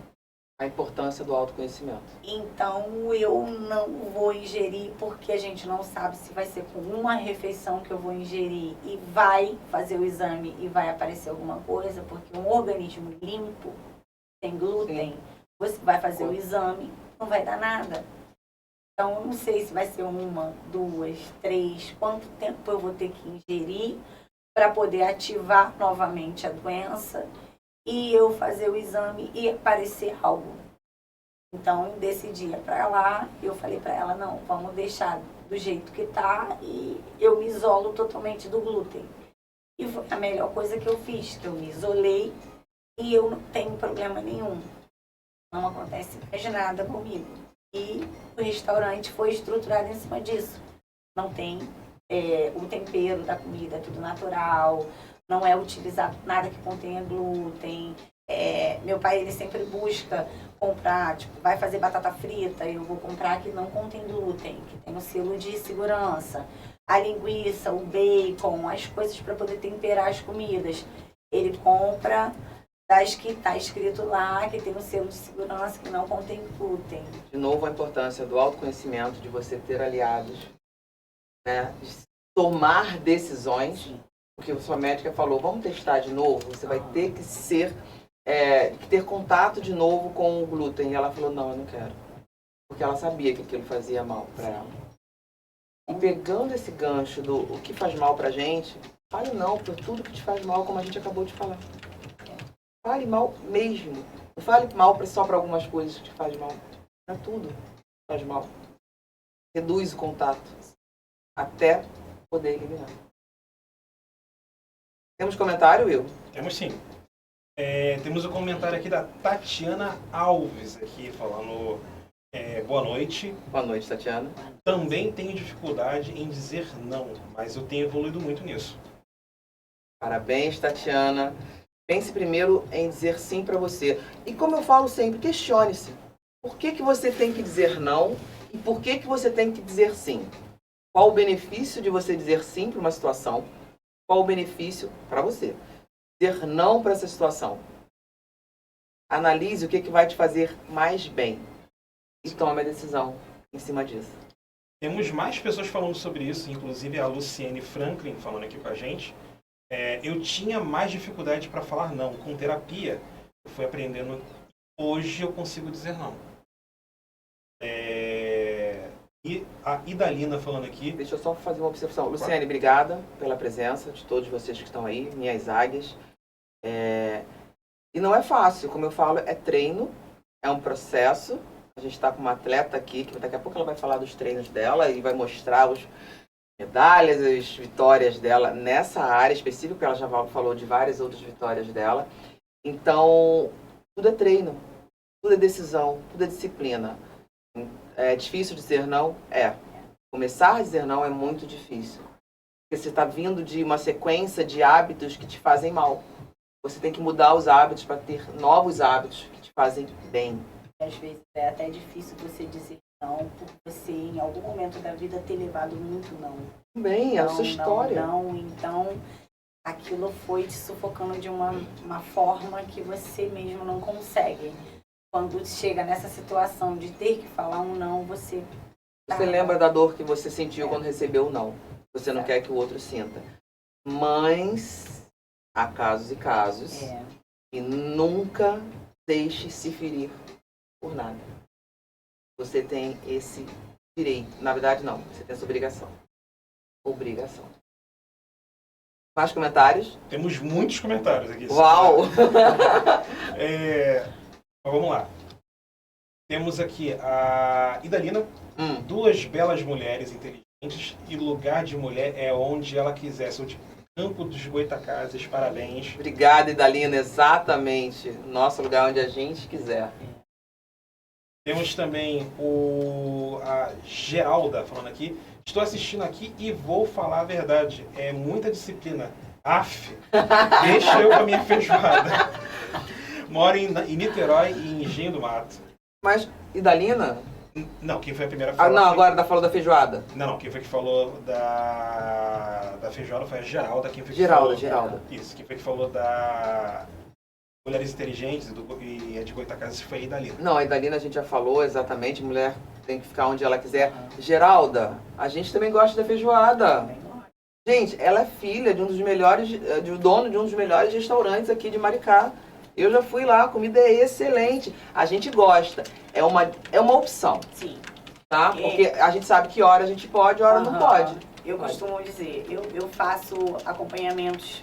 A importância do autoconhecimento. Então, eu não vou ingerir porque a gente não sabe se vai ser com uma refeição que eu vou ingerir e vai fazer o exame e vai aparecer alguma coisa, porque um organismo limpo, sem glúten, você vai fazer o exame, não vai dar nada. Então, eu não sei se vai ser 1, 2, 3, quanto tempo eu vou ter que ingerir para poder ativar novamente a doença e eu fazer o exame e aparecer algo. Então, desse dia pra lá, eu falei pra ela, não, vamos deixar do jeito que tá e eu me isolo totalmente do glúten. E foi a melhor coisa que eu fiz, que eu me isolei e eu não tenho problema nenhum. Não acontece mais nada comigo. E o restaurante foi estruturado em cima disso. Não tem o tempero da comida, é tudo natural, não é utilizado nada que contenha glúten. Meu pai, ele sempre busca comprar, tipo, vai fazer batata frita, eu vou comprar que não contém glúten, que tem o selo de segurança. A linguiça, o bacon, as coisas para poder temperar as comidas. Ele compra das que está escrito lá, que tem o selo de segurança, que não contém glúten. De novo, a importância do autoconhecimento, de você ter aliados, né? De tomar decisões. Sim. Porque a sua médica falou, vamos testar de novo, você vai ter que ter contato de novo com o glúten. E ela falou, não, eu não quero. Porque ela sabia que aquilo fazia mal para ela. E pegando esse gancho do o que faz mal pra gente, fale não por tudo que te faz mal, como a gente acabou de falar. Fale mal mesmo. Não fale mal só para algumas coisas que te faz mal. Para tudo faz mal. Reduz o contato até poder eliminar. Temos comentário, Will? Temos sim. Temos um comentário aqui da Tatiana Alves, aqui falando boa noite. Boa noite, Tatiana. Também tenho dificuldade em dizer não, mas eu tenho evoluído muito nisso. Parabéns, Tatiana. Pense primeiro em dizer sim para você. E como eu falo sempre, questione-se. Por que você tem que dizer não e por que você tem que dizer sim? Qual o benefício de você dizer sim para uma situação? Qual o benefício para você? Dizer não para essa situação. Analise o que vai te fazer mais bem e tome a decisão em cima disso. Temos mais pessoas falando sobre isso, inclusive a Luciene Franklin falando aqui com a gente. Eu tinha mais dificuldade para falar não. Com terapia, eu fui aprendendo. Hoje eu consigo dizer não. E a Idalina falando aqui. Deixa eu só fazer uma observação. Luciane, obrigada pela presença de todos vocês que estão aí, minhas águias. E não é fácil, como eu falo, é treino, é um processo. A gente está com uma atleta aqui, que daqui a pouco ela vai falar dos treinos dela e vai mostrar as medalhas, as vitórias dela nessa área específica, porque ela já falou de várias outras vitórias dela. Então, tudo é treino, tudo é decisão, tudo é disciplina. É difícil dizer não? Começar a dizer não é muito difícil. Porque você está vindo de uma sequência de hábitos que te fazem mal. Você tem que mudar os hábitos para ter novos hábitos que te fazem bem. Às vezes é até difícil você dizer não, por você em algum momento da vida ter levado muito não. Bem, é a sua história. Não, então aquilo foi te sufocando de uma forma que você mesmo não consegue. Quando chega nessa situação de ter que falar um não, você... Você lembra da dor que você sentiu quando recebeu o não. Você não quer que o outro sinta. Mas há casos e casos. E nunca deixe se ferir por nada. Você tem esse direito. Na verdade, não. Você tem essa obrigação. Obrigação. Mais comentários? Temos muitos comentários aqui. Uau! Mas vamos lá. Temos aqui a Idalina, duas belas mulheres inteligentes e lugar de mulher é onde ela quiser. Sou de Campo dos Goitacazes, parabéns. Obrigada, Idalina, exatamente. Nosso lugar onde a gente quiser. Temos também a Geralda falando aqui. Estou assistindo aqui e vou falar a verdade. É muita disciplina. Deixa eu com a minha feijoada. Moro em Niterói e em Engenho do Mato. Mas, Idalina? Não, quem foi a primeira a falar? Não, agora falou da feijoada. Não, quem foi que falou da feijoada foi a Geralda. Geralda. Isso, quem foi que falou da Mulheres Inteligentes e de Goitacazes foi a Idalina. Não, a Idalina a gente já falou exatamente, mulher tem que ficar onde ela quiser. Geralda, a gente também gosta da feijoada. Gente, ela é filha de um dos melhores, do dono de um dos melhores restaurantes aqui de Maricá. Eu já fui lá, a comida é excelente. A gente gosta. É uma opção. Sim. Tá? Porque a gente sabe que hora a gente pode, hora não pode. Eu costumo dizer, eu faço acompanhamentos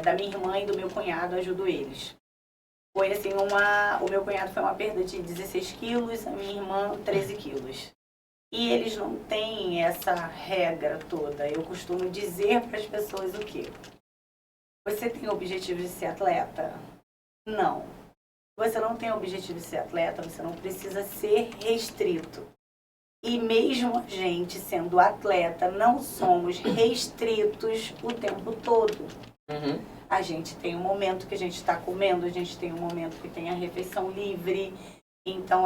da minha irmã e do meu cunhado, ajudo eles. Foi assim, o meu cunhado foi uma perda de 16 quilos, a minha irmã 13 quilos. E eles não têm essa regra toda. Eu costumo dizer para as pessoas o quê? Você tem o objetivo de ser atleta? Não. Se você não tem o objetivo de ser atleta, você não precisa ser restrito. E mesmo a gente sendo atleta, não somos restritos o tempo todo. Uhum. A gente tem um momento que a gente está comendo, a gente tem um momento que tem a refeição livre. Então,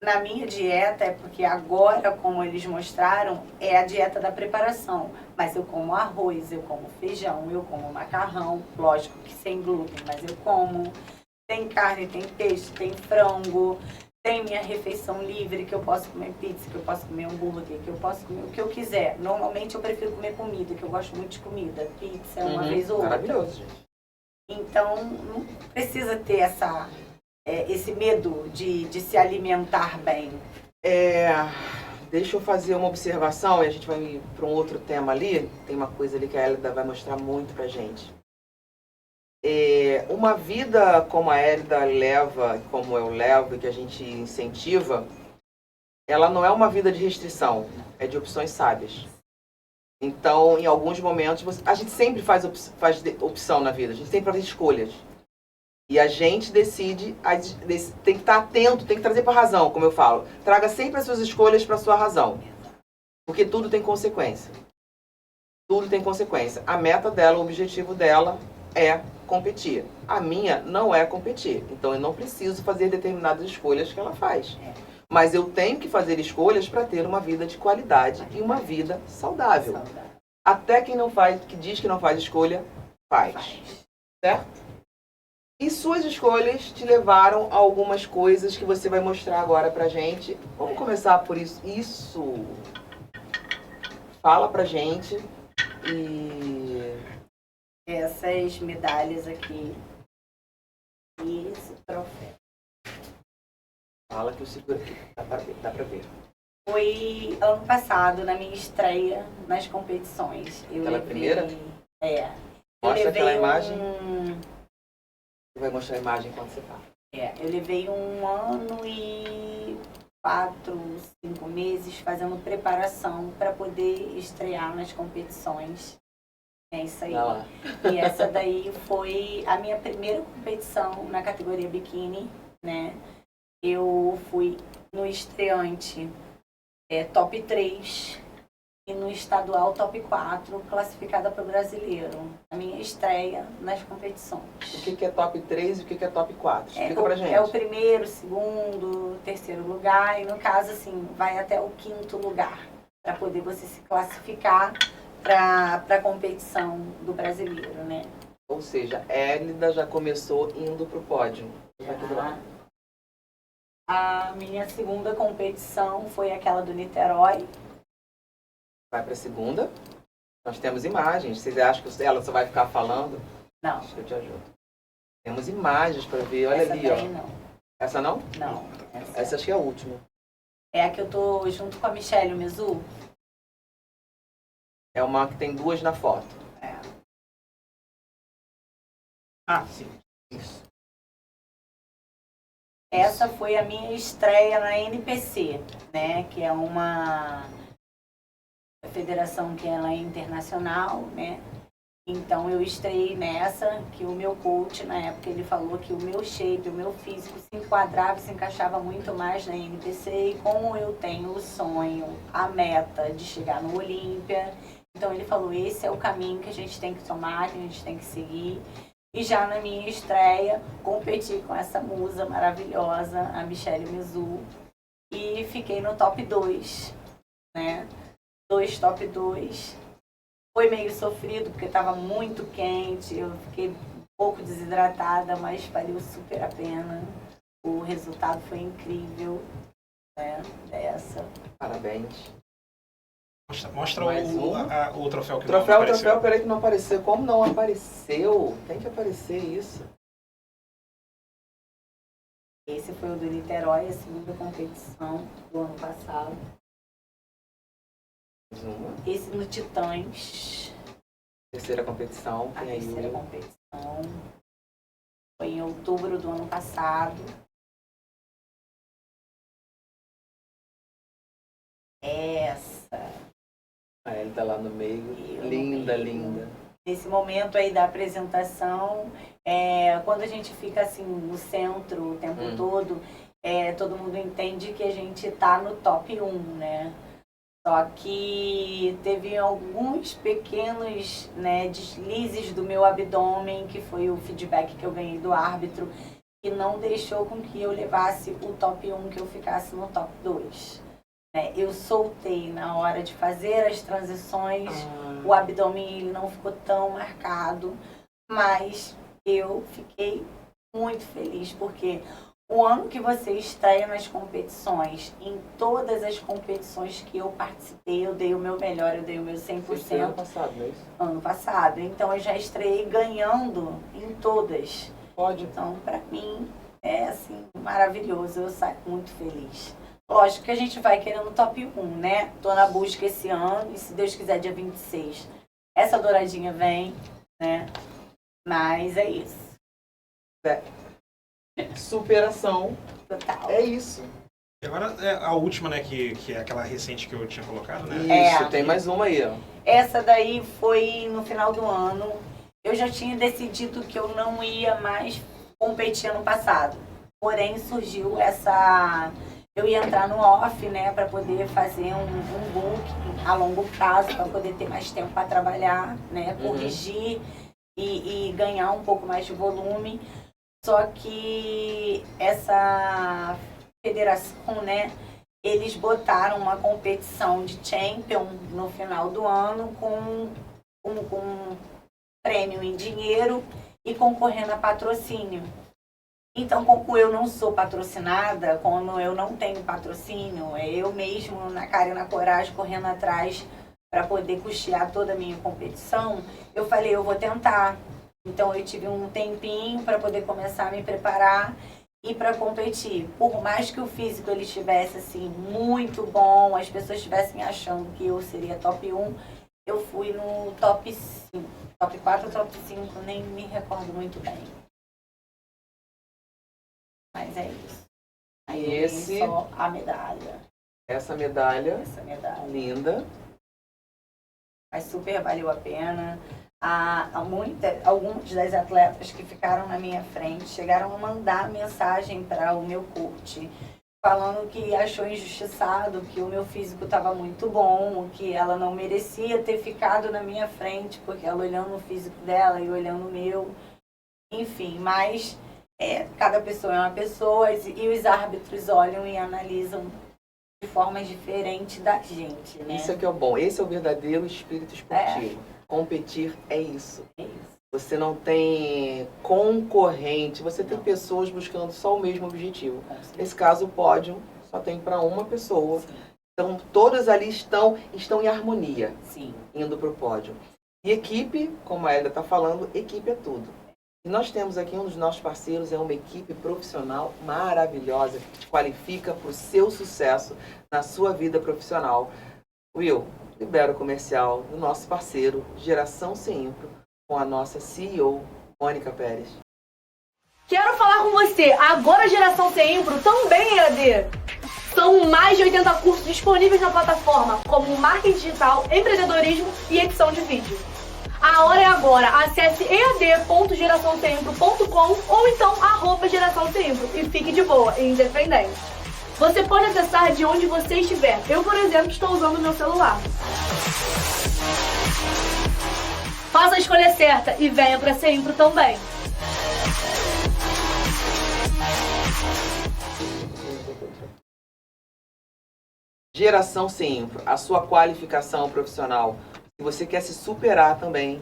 na minha dieta, é porque agora, como eles mostraram, é a dieta da preparação. Mas eu como arroz, eu como feijão, eu como macarrão, lógico que sem glúten, mas eu como. Tem carne, tem peixe, tem frango, tem minha refeição livre, que eu posso comer pizza, que eu posso comer hambúrguer, que eu posso comer o que eu quiser. Normalmente eu prefiro comer comida, que eu gosto muito de comida. Pizza uma vez ou outra. Maravilhoso, gente. Então, não precisa ter esse medo de se alimentar bem. Deixa eu fazer uma observação e a gente vai ir para um outro tema ali. Tem uma coisa ali que a Hélida vai mostrar muito pra gente. Uma vida como a Hélida leva, como eu levo e que a gente incentiva, ela não é uma vida de restrição, é de opções sábias. Então, em alguns momentos, a gente sempre faz opção na vida, a gente sempre faz escolhas. E a gente decide, tem que estar atento, tem que trazer para a razão, como eu falo. Traga sempre as suas escolhas para a sua razão. Porque tudo tem consequência. Tudo tem consequência. A meta dela, o objetivo dela é competir. A minha não é competir. Então eu não preciso fazer determinadas escolhas que ela faz. Mas eu tenho que fazer escolhas para ter uma vida de qualidade e uma vida saudável. Até quem não faz, que diz que não faz escolha, faz. Certo? E suas escolhas te levaram a algumas coisas que você vai mostrar agora pra gente. Vamos começar por isso. Isso. Fala pra gente. E essas medalhas aqui e esse troféu. Fala que eu seguro aqui. Dá pra ver. Foi ano passado, na minha estreia nas competições. Aquela primeira? Mostra aquela imagem. Vai mostrar a imagem quando você tá. Eu levei 1 ano e 4, 5 meses fazendo preparação para poder estrear nas competições. É isso aí. E essa daí foi a minha primeira competição na categoria biquíni, né? Eu fui no estreante top 3 e no estadual top 4, classificada para o brasileiro. A minha estreia nas competições. O que é top 3 e o que é top 4? Explica pra gente. É o primeiro, segundo, terceiro lugar. E no caso, assim, vai até o 5º lugar. Para poder você se classificar para a competição do brasileiro, né? Ou seja, Hélida já começou indo pro pódio. A minha segunda competição foi aquela do Niterói. Vai para a segunda. Nós temos imagens. Vocês acham que ela só vai ficar falando? Não. Acho que eu te ajudo. Temos imagens para ver. Olha essa ali, ó. Não. Essa não? Não. Essa acho que é a última. É a que eu tô junto com a Michelle Mezu. É uma que tem 2 na foto. Sim. Isso. Essa foi a minha estreia na NPC, né? Que é uma federação que ela é internacional, né? Então eu estreiei nessa, que o meu coach na época ele falou que o meu shape, o meu físico se enquadrava, se encaixava muito mais na NPC, e como eu tenho o sonho, a meta de chegar no Olímpia, então ele falou, esse é o caminho que a gente tem que tomar, que a gente tem que seguir. E já na minha estreia, competi com essa musa maravilhosa, a Michelle Mezu, e fiquei no top 2, né? 2 top 2. Foi meio sofrido, porque estava muito quente, eu fiquei um pouco desidratada, mas valeu super a pena. O resultado foi incrível, né? Dessa. Parabéns. Mostra o troféu que não apareceu. Troféu, peraí que não apareceu. Como não apareceu? Tem que aparecer isso. Esse foi o do Niterói, a segunda competição do ano passado. Esse no Titãs. Terceira competição. A terceira competição. Foi em outubro do ano passado. Essa. Ele tá lá no meio. Eu Linda, no meio. linda. Nesse momento aí da apresentação, quando a gente fica assim no centro o tempo todo, todo mundo entende que a gente tá no top 1, né? Só que teve alguns pequenos, né, deslizes do meu abdômen, que foi o feedback que eu ganhei do árbitro, que não deixou com que eu levasse o top 1, que eu ficasse no top 2. Eu soltei na hora de fazer as transições, o abdômen ele não ficou tão marcado, mas eu fiquei muito feliz, porque o ano que você estreia nas competições, em todas as competições que eu participei, eu dei o meu melhor, eu dei o meu 100%. Ano passado, não é isso? Ano passado. Então, eu já estreiei ganhando em todas. Pode. Então, para mim, é assim, maravilhoso. Eu saio muito feliz. Lógico que a gente vai querendo top 1, né? Tô na busca esse ano e, se Deus quiser, dia 26. Essa douradinha vem, né? Mas é isso. Superação. Total. É isso. E agora a última, né, que é aquela recente que eu tinha colocado, né? Isso, tem mais uma aí, ó. Essa daí foi no final do ano. Eu já tinha decidido que eu não ia mais competir ano passado. Porém, surgiu essa... Eu ia entrar no off, né, para poder fazer um book a longo prazo, para poder ter mais tempo para trabalhar, né, corrigir e ganhar um pouco mais de volume. Só que essa federação, né, eles botaram uma competição de Champion no final do ano com prêmio em dinheiro e concorrendo a patrocínio. Então, como eu não sou patrocinada, como eu não tenho patrocínio, eu mesmo, na cara e na coragem, correndo atrás para poder custear toda a minha competição, eu falei, eu vou tentar. Então, eu tive um tempinho para poder começar a me preparar e para competir. Por mais que o físico ele estivesse assim, muito bom, as pessoas estivessem achando que eu seria top 1, eu fui no top 5. Top 4 ou top 5, nem me recordo muito bem. Mas é isso. Aí E esse... só a medalha. Essa medalha. Essa medalha. Linda. Mas super valeu a pena. Algumas das atletas que ficaram na minha frente chegaram a mandar mensagem para o meu coach, falando que achou injustiçado, que o meu físico estava muito bom, que ela não merecia ter ficado na minha frente, porque ela olhando o físico dela e olhando o meu. Enfim, mas... cada pessoa é uma pessoa e os árbitros olham e analisam de formas diferentes da gente, né? Isso é que é o bom. Esse é o verdadeiro espírito esportivo. Competir é isso. É isso. Você não tem concorrente, você tem pessoas buscando só o mesmo objetivo. Nesse caso, o pódio só tem para uma pessoa. Sim. Então, todas ali estão em harmonia, Sim. indo para o pódio. E equipe, como a Hélida está falando, equipe é tudo. E nós temos aqui um dos nossos parceiros, é uma equipe profissional maravilhosa, que te qualifica para o seu sucesso na sua vida profissional. Will, libera o comercial do nosso parceiro, Geração Seimpro, com a nossa CEO, Mônica Pérez. Quero falar com você, agora a Geração Seimpro também é EAD. São mais de 80 cursos disponíveis na plataforma, como marketing digital, empreendedorismo e edição de vídeo. A hora é agora. Acesse ead.geraçãoseimpro.com ou então @geraçãoseimpro e fique de boa e independente. Você pode acessar de onde você estiver. Eu, por exemplo, estou usando meu celular. Faça a escolha certa e venha para Seimpro também. Geração Seimpro, a sua qualificação profissional. Se você quer se superar também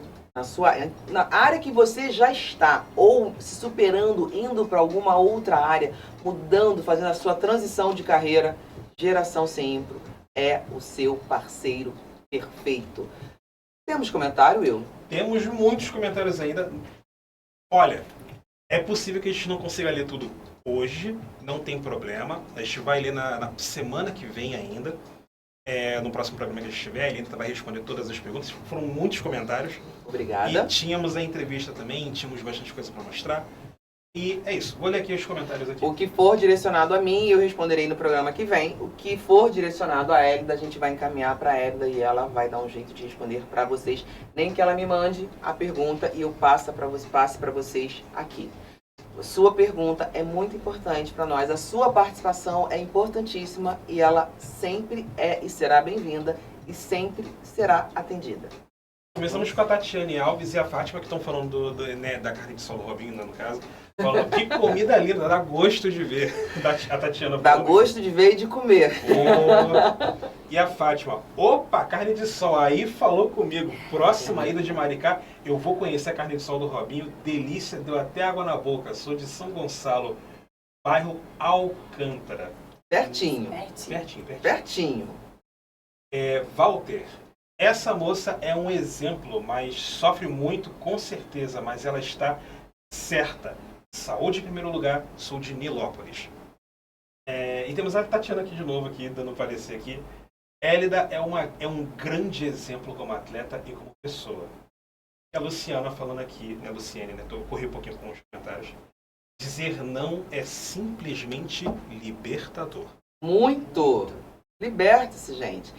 na área que você já está, ou se superando, indo para alguma outra área, mudando, fazendo a sua transição de carreira, Geração Seimpro é o seu parceiro perfeito. Temos comentário, Will? Temos muitos comentários ainda. Olha, é possível que a gente não consiga ler tudo hoje, não tem problema. A gente vai ler na semana que vem ainda. No próximo programa que a gente tiver, ele ainda vai responder todas as perguntas. Foram muitos comentários. Obrigada. E tínhamos a entrevista também, tínhamos bastante coisa para mostrar. E é isso. Vou ler aqui os comentários aqui. O que for direcionado a mim, eu responderei no programa que vem. O que for direcionado a Hélida, a gente vai encaminhar para a Hélida e ela vai dar um jeito de responder para vocês. Nem que ela me mande a pergunta e eu passe para vocês aqui. Sua pergunta é muito importante para nós. A sua participação é importantíssima e ela sempre é e será bem-vinda e sempre será atendida. Começamos com a Tatiane Alves e a Fátima, que estão falando né, da carne de sol do Robinho, né, no caso. Falando que comida linda, dá gosto de ver. A Tatiana Dá gosto de ver e de comer. E a Fátima, opa, carne de sol, aí falou comigo. Próxima ida de Maricá, eu vou conhecer a carne de sol do Robinho. Delícia, deu até água na boca. Sou de São Gonçalo, bairro Alcântara. Pertinho. Pertinho. Walter, essa moça é um exemplo, mas sofre muito com certeza, mas ela está certa. Saúde em primeiro lugar, sou de Nilópolis. E temos a Tatiana aqui de novo, aqui, dando parecer aqui. Hélida é um grande exemplo como atleta e como pessoa. E a Luciana falando aqui, né, Luciane, né, corri um pouquinho com os comentários. Dizer não é simplesmente libertador. Muito! Liberte-se, gente.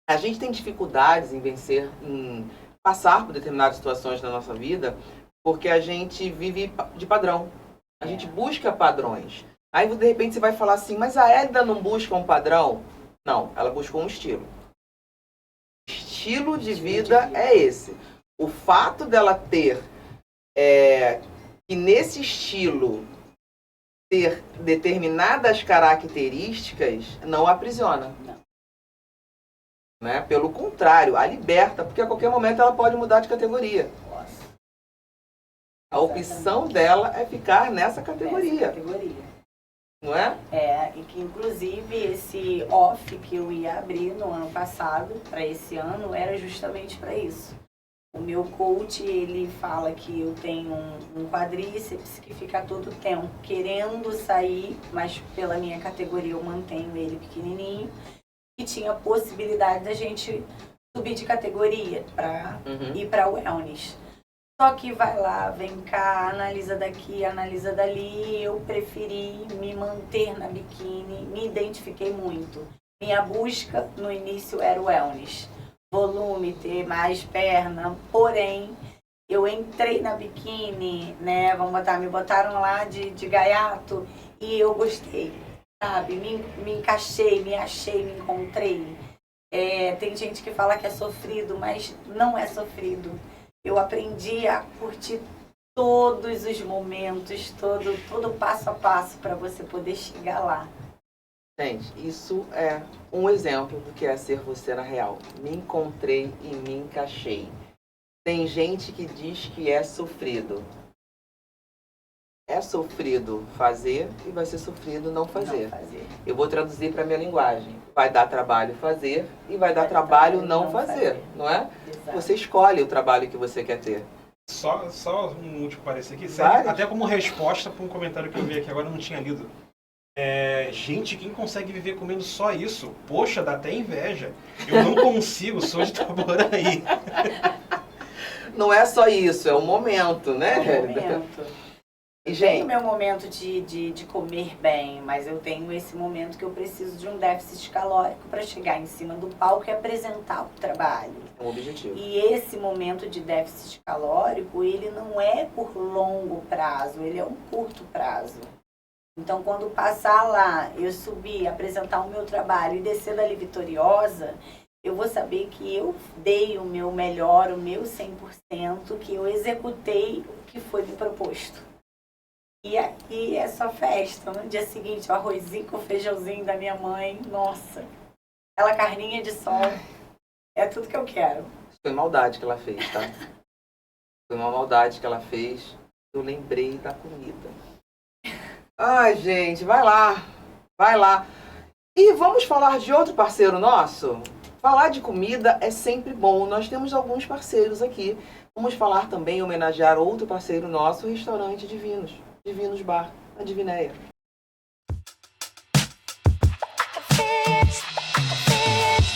A gente tem dificuldades em vencer, em passar por determinadas situações na nossa vida, porque a gente vive de padrão. A gente busca padrões. Aí, de repente, você vai falar assim, mas a Hélida não busca um padrão? Não, ela buscou um estilo. Estilo de vida é esse. O fato dela ter, que nesse estilo, ter determinadas características, não a aprisiona. Né? Pelo contrário, a liberta, porque a qualquer momento ela pode mudar de categoria. A opção dela é ficar nessa categoria. Não é? E que inclusive esse off que eu ia abrir no ano passado, para esse ano, era justamente para isso. O meu coach, ele fala que eu tenho um quadríceps que fica todo o tempo querendo sair, mas pela minha categoria eu mantenho ele pequenininho. E tinha possibilidade da gente subir de categoria para ir para o wellness. Só que vai lá, vem cá, analisa daqui, analisa dali. Eu preferi me manter na biquíni, me identifiquei muito. Minha busca no início era o wellness. Volume, ter mais perna, porém, eu entrei na biquíni, né, me botaram lá de gaiato e eu gostei, sabe, me encaixei, me achei, me encontrei. Tem gente que fala que é sofrido, mas não é sofrido. Eu aprendi a curtir todos os momentos, todo passo a passo para você poder chegar lá. Gente, isso é um exemplo do que é ser você na real. Me encontrei e me encaixei. Tem gente que diz que é sofrido. É sofrido fazer e vai ser sofrido não fazer. Eu vou traduzir para minha linguagem. Vai dar trabalho fazer e vai dar trabalho não fazer, não é? Exato. Você escolhe o trabalho que você quer ter. Só um último parecer aqui. Até como resposta para um comentário que eu vi aqui agora, eu não tinha lido. Gente, quem consegue viver comendo só isso? Poxa, dá até inveja. Eu não consigo, sou de Itaboraí. Não é só isso, é o momento, né? É o momento. Eu tenho meu momento de comer bem, mas eu tenho esse momento que eu preciso de um déficit calórico para chegar em cima do palco e apresentar o trabalho. É um objetivo. E esse momento de déficit calórico, ele não é por longo prazo, ele é um curto prazo. Então, quando passar lá, eu subir, apresentar o meu trabalho e descer dali vitoriosa, eu vou saber que eu dei o meu melhor, o meu 100%, que eu executei o que foi me proposto. E aqui é só festa. No dia seguinte, o arrozinho com o feijãozinho da minha mãe, nossa, aquela carninha de sol, é tudo que eu quero. Foi maldade que ela fez, tá? Foi uma maldade que ela fez. Eu lembrei da comida. Ai, gente, vai lá. Vai lá. E vamos falar de outro parceiro nosso? Falar de comida é sempre bom. Nós temos alguns parceiros aqui. Vamos falar também, homenagear outro parceiro nosso, o restaurante Divinos. Divinos Bar, a Divinéia.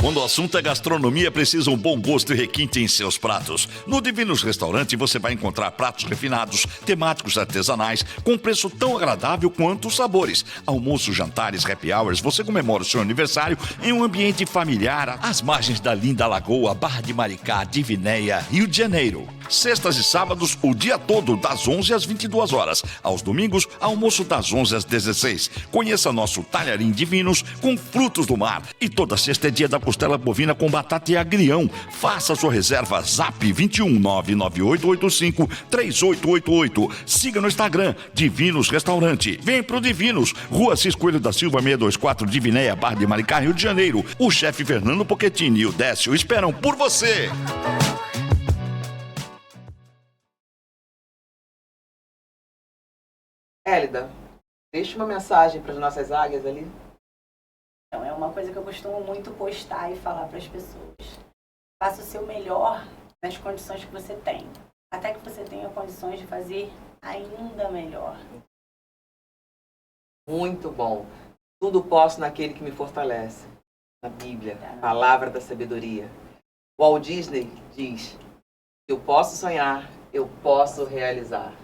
Quando o assunto é gastronomia, precisa um bom gosto e requinte em seus pratos. No Divinos Restaurante você vai encontrar pratos refinados, temáticos artesanais, com preço tão agradável quanto os sabores. Almoços, jantares, happy hours, você comemora o seu aniversário em um ambiente familiar às margens da linda lagoa Barra de Maricá, Divinéia, Rio de Janeiro. Sextas e sábados, o dia todo, das 11 às 22 horas. Aos domingos, almoço das 11 às 16. Conheça nosso talharim divinos com frutos do mar. E toda sexta é dia da costela bovina com batata e agrião. Faça sua reserva, Zap 21 99885 3888. Siga no Instagram, Divinos Restaurante. Vem pro Divinos, Rua Cis Coelho da Silva 624, Divinéia, Barra de Maricá, Rio de Janeiro. O chefe Fernando Pochettini e o Décio esperam por você. Hélida, deixa uma mensagem para as nossas águias ali. Então, é uma coisa que eu costumo muito postar e falar para as pessoas. Faça o seu melhor nas condições que você tem. Até que você tenha condições de fazer ainda melhor. Muito bom. Tudo posso naquele que me fortalece. Na Bíblia, palavra da sabedoria. Walt Disney diz: eu posso sonhar, eu posso realizar.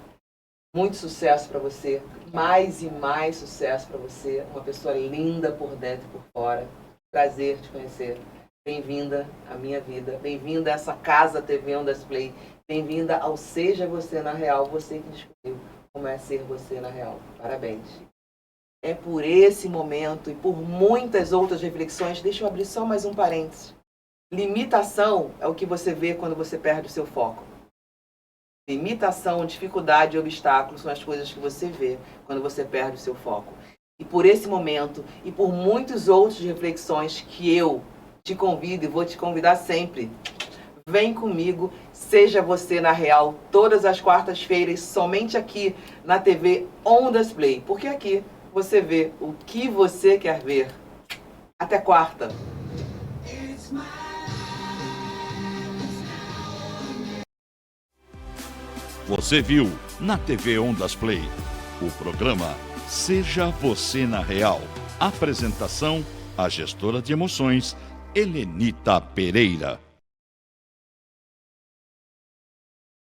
Muito sucesso para você, mais e mais sucesso para você. Uma pessoa linda por dentro e por fora. Prazer te conhecer. Bem-vinda à minha vida. Bem-vinda a essa casa TV On Display. Bem-vinda ao Seja Você na Real. Você que descobriu como é ser você na real. Parabéns. É por esse momento e por muitas outras reflexões, deixa eu abrir só mais um parênteses. Limitação é o que você vê quando você perde o seu foco. Limitação, dificuldade e obstáculos são as coisas que você vê quando você perde o seu foco. E por esse momento e por muitos outros reflexões que eu te convido e vou te convidar sempre. Vem comigo, Seja Você na Real, todas as quartas-feiras, somente aqui na TV On Display. Porque aqui você vê o que você quer ver. Até quarta. Você viu na TV On Display o programa Seja Você na Real. Apresentação, a gestora de emoções, Helenita Pereira.